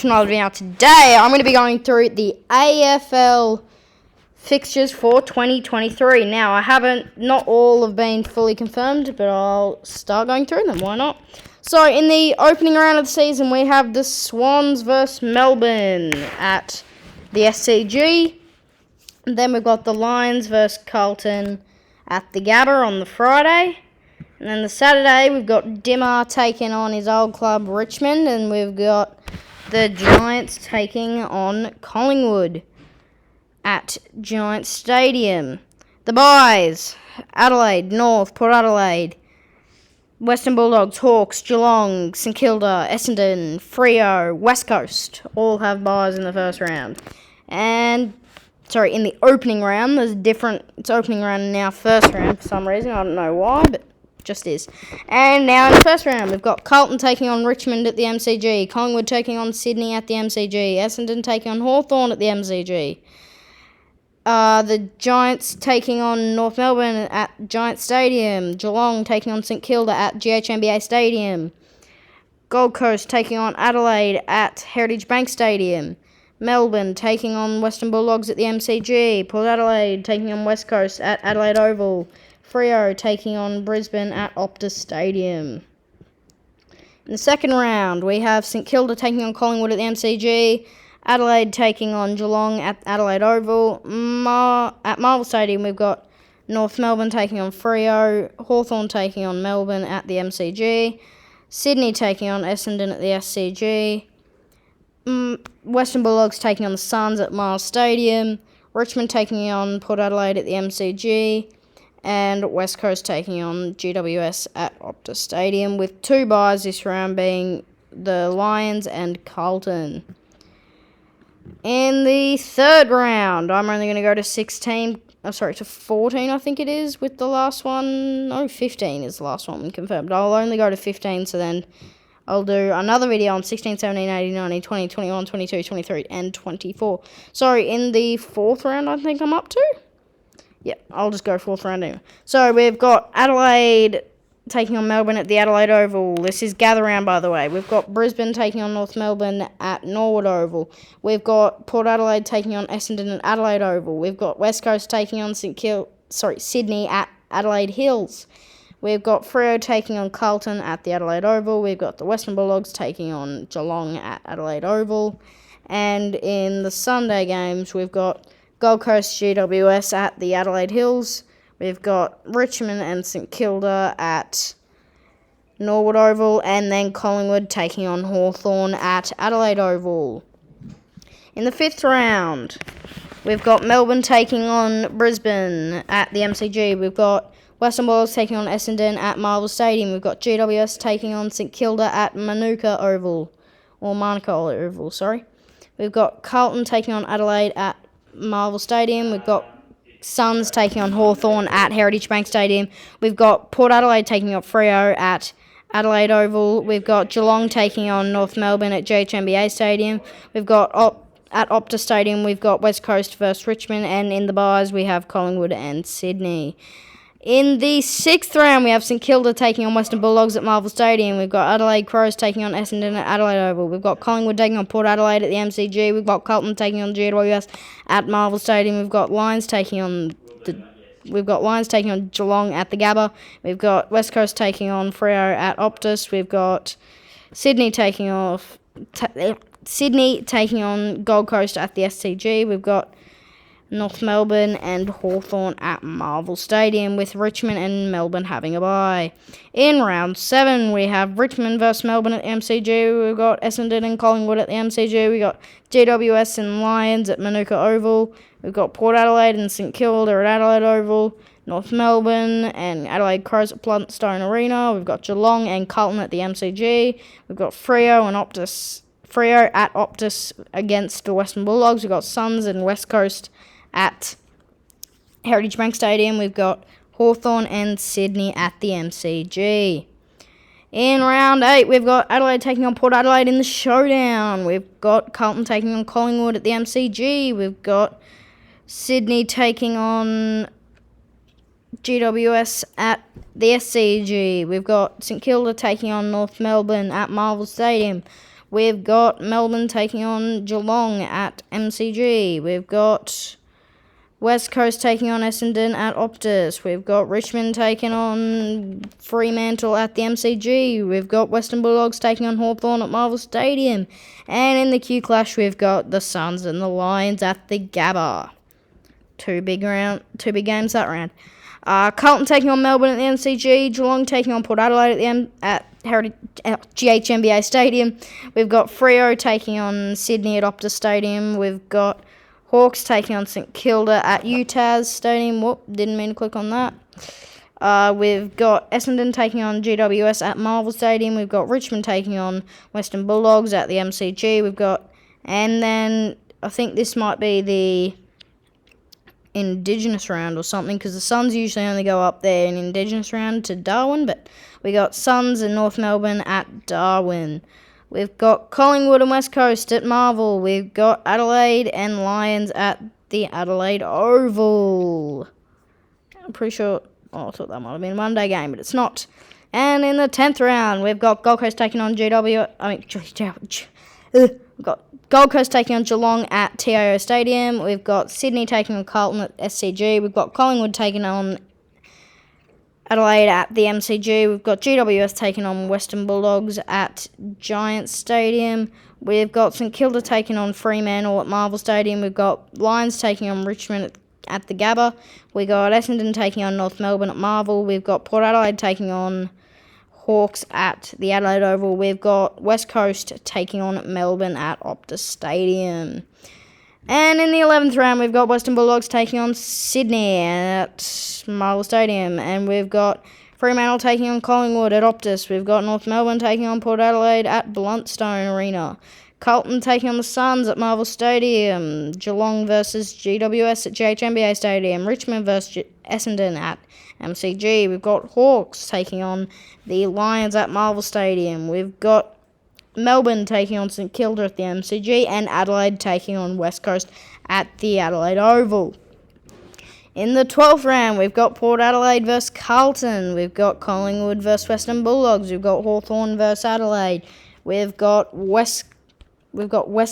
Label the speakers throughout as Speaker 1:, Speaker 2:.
Speaker 1: Another video. Today I'm going to be going through the AFL fixtures for 2023. Now not all have been fully confirmed, but I'll start going through them, why not? So in the opening round of the season we have the Swans versus Melbourne at the SCG. And then we've got the Lions versus Carlton at the Gabba on the Friday. And then the Saturday we've got Dimmer taking on his old club Richmond, and we've got the Giants taking on Collingwood at Giants Stadium. The byes: Adelaide, North, Port Adelaide, Western Bulldogs, Hawks, Geelong, St Kilda, Essendon, Freo, West Coast all have byes in the first round. And in the opening round, it's opening round and now first round for some reason. I don't know why, but just is. And now in the first round, we've got Carlton taking on Richmond at the MCG, Collingwood taking on Sydney at the MCG, Essendon taking on Hawthorn at the MCG, the Giants taking on North Melbourne at Giants Stadium, Geelong taking on St Kilda at GHMBA Stadium, Gold Coast taking on Adelaide at Heritage Bank Stadium, Melbourne taking on Western Bulldogs at the MCG, Port Adelaide taking on West Coast at Adelaide Oval, Freo taking on Brisbane at Optus Stadium. In the second round, we have St Kilda taking on Collingwood at the MCG, Adelaide taking on Geelong at Adelaide Oval. At Marvel Stadium, we've got North Melbourne taking on Freo, Hawthorn taking on Melbourne at the MCG, Sydney taking on Essendon at the SCG, Western Bulldogs taking on the Suns at Miles Stadium, Richmond taking on Port Adelaide at the MCG, and West Coast taking on GWS at Optus Stadium, with two byes this round being the Lions and Carlton. In the third round, I'm only going to go to 14, I think it is, with the last one. No, 15 is the last one confirmed. I'll only go to 15, so then I'll do another video on 16, 17, 18, 19, 20, 21, 22, 23, and 24. In the fourth round, I think I'm up to. Yeah, I'll just go fourth round anyway. So we've got Adelaide taking on Melbourne at the Adelaide Oval. This is gather round, by the way. We've got Brisbane taking on North Melbourne at Norwood Oval. We've got Port Adelaide taking on Essendon at Adelaide Oval. We've got West Coast taking on Sydney at Adelaide Hills. We've got Freo taking on Carlton at the Adelaide Oval. We've got the Western Bulldogs taking on Geelong at Adelaide Oval. And in the Sunday games, we've got Gold Coast GWS at the Adelaide Hills. We've got Richmond and St Kilda at Norwood Oval, and then Collingwood taking on Hawthorn at Adelaide Oval. In the fifth round, we've got Melbourne taking on Brisbane at the MCG. We've got Western Bulldogs taking on Essendon at Marvel Stadium. We've got GWS taking on St Kilda at Manuka Oval. We've got Carlton taking on Adelaide at Marvel Stadium. We've got Suns taking on Hawthorn at Heritage Bank Stadium. We've got Port Adelaide taking on Freo at Adelaide Oval. We've got Geelong taking on North Melbourne at GHMBA Stadium. We've got at Optus Stadium, we've got West Coast versus Richmond, and in the byes we have Collingwood and Sydney. In the sixth round, we have St Kilda taking on Western Bulldogs at Marvel Stadium. We've got Adelaide Crows taking on Essendon at Adelaide Oval. We've got Collingwood taking on Port Adelaide at the MCG. We've got Carlton taking on GWS at Marvel Stadium. We've got Lions taking on Geelong at the Gabba. We've got West Coast taking on Freo at Optus. We've got Sydney taking on Gold Coast at the SCG. We've got North Melbourne and Hawthorn at Marvel Stadium, with Richmond and Melbourne having a bye. In round 7, we have Richmond versus Melbourne at the MCG. We've got Essendon and Collingwood at the MCG. We've got GWS and Lions at Manuka Oval. We've got Port Adelaide and St Kilda at Adelaide Oval. North Melbourne and Adelaide Crows at Bluntstone Arena. We've got Geelong and Carlton at the MCG. We've got Freo at Optus against the Western Bulldogs. We've got Suns and West Coast at Heritage Bank Stadium. We've got Hawthorn and Sydney at the MCG. In round 8, we've got Adelaide taking on Port Adelaide in the showdown. We've got Carlton taking on Collingwood at the MCG. We've got Sydney taking on GWS at the SCG. We've got St Kilda taking on North Melbourne at Marvel Stadium. We've got Melbourne taking on Geelong at MCG. We've got West Coast taking on Essendon at Optus. We've got Richmond taking on Fremantle at the MCG. We've got Western Bulldogs taking on Hawthorn at Marvel Stadium. And in the Q Clash, we've got the Suns and the Lions at the Gabba. Two big games that round. Carlton taking on Melbourne at the MCG. Geelong taking on Port Adelaide at GHMBA Stadium. We've got Freo taking on Sydney at Optus Stadium. We've got Hawks taking on St Kilda at UTAS Stadium. Whoop, didn't mean to click on that. We've got Essendon taking on GWS at Marvel Stadium. We've got Richmond taking on Western Bulldogs at the MCG. And then I think this might be the Indigenous round or something, because the Suns usually only go up there in Indigenous round to Darwin, but we got Suns and North Melbourne at Darwin. We've got Collingwood and West Coast at Marvel. We've got Adelaide and Lions at the Adelaide Oval. I'm pretty sure, I thought that might have been a Monday game, but it's not. And in the 10th round, we've got Gold Coast taking on we've got Gold Coast taking on Geelong at TIO Stadium. We've got Sydney taking on Carlton at SCG. We've got Collingwood taking on Adelaide at the MCG. We've got GWS taking on Western Bulldogs at Giants Stadium. We've got St Kilda taking on Fremantle at Marvel Stadium. We've got Lions taking on Richmond at the Gabba. We've got Essendon taking on North Melbourne at Marvel. We've got Port Adelaide taking on Hawks at the Adelaide Oval. We've got West Coast taking on Melbourne at Optus Stadium. And in the 11th round, we've got Western Bulldogs taking on Sydney at Marvel Stadium. And we've got Fremantle taking on Collingwood at Optus. We've got North Melbourne taking on Port Adelaide at Bluntstone Arena. Carlton taking on the Suns at Marvel Stadium. Geelong versus GWS at GHMBA Stadium. Richmond versus Essendon at MCG. We've got Hawks taking on the Lions at Marvel Stadium. We've got Melbourne taking on St Kilda at the MCG, and Adelaide taking on West Coast at the Adelaide Oval. In the 12th round, we've got Port Adelaide versus Carlton. We've got Collingwood versus Western Bulldogs. We've got Hawthorn versus Adelaide. We've got West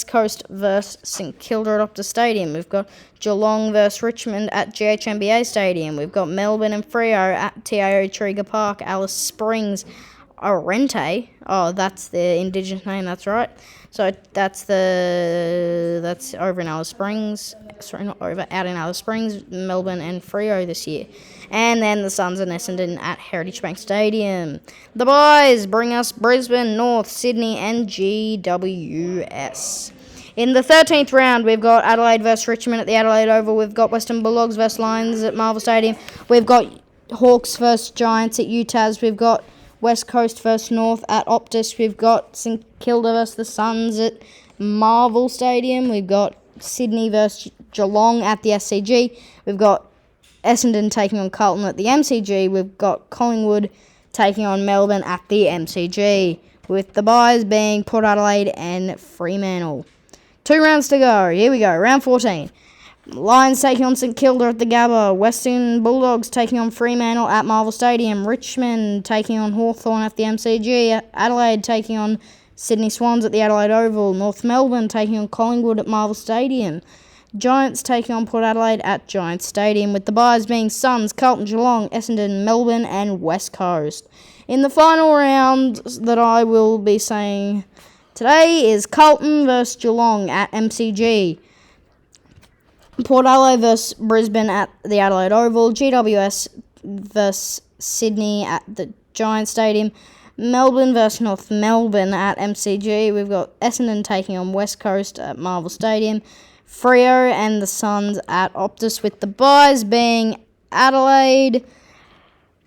Speaker 1: Coast versus St Kilda at Optus Stadium. We've got Geelong versus Richmond at GHMBA Stadium. We've got Melbourne and Freo at TIO Trigger Park, Alice Springs, Arrente. Oh, that's the Indigenous name, that's right. So that's over in Alice Springs. Sorry, not over, out in Alice Springs, Melbourne and Freo this year. And then the Suns and Essendon at Heritage Bank Stadium. The boys bring us Brisbane, North, Sydney and GWS. In the 13th round, we've got Adelaide versus Richmond at the Adelaide Oval. We've got Western Bulldogs versus Lions at Marvel Stadium. We've got Hawks versus Giants at UTAS. We've got West Coast versus North at Optus. We've got St Kilda versus the Suns at Marvel Stadium. We've got Sydney versus Geelong at the SCG. We've got Essendon taking on Carlton at the MCG. We've got Collingwood taking on Melbourne at the MCG, with the byes being Port Adelaide and Fremantle. 2 rounds to go. Here we go. Round 14. Lions taking on St Kilda at the Gabba. Western Bulldogs taking on Fremantle at Marvel Stadium. Richmond taking on Hawthorn at the MCG. Adelaide taking on Sydney Swans at the Adelaide Oval. North Melbourne taking on Collingwood at Marvel Stadium. Giants taking on Port Adelaide at Giants Stadium, with the byes being Suns, Carlton, Geelong, Essendon, Melbourne and West Coast. In the final round that I will be saying today is Carlton versus Geelong at MCG. Port Adelaide versus Brisbane at the Adelaide Oval. GWS versus Sydney at the Giants Stadium. Melbourne versus North Melbourne at MCG. We've got Essendon taking on West Coast at Marvel Stadium. Freo and the Suns at Optus, with the byes being Adelaide,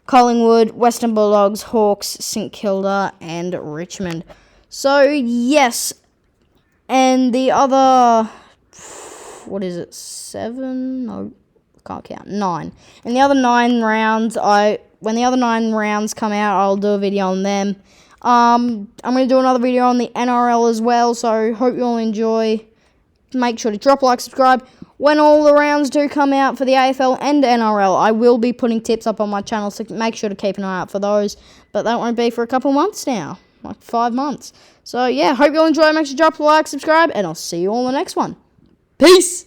Speaker 1: Collingwood, Western Bulldogs, Hawks, St Kilda and Richmond. So, yes, and the other, 7? No, can't count. 9. And the other 9 rounds, when the other 9 rounds come out, I'll do a video on them. I'm going to do another video on the NRL as well, so hope you all enjoy. Make sure to drop a like, subscribe. When all the rounds do come out for the AFL and NRL, I will be putting tips up on my channel, so make sure to keep an eye out for those. But that won't be for a couple months now. like 5 months. So, yeah, hope you all enjoy. Make sure to drop a like, subscribe, and I'll see you all in the next one. Peace!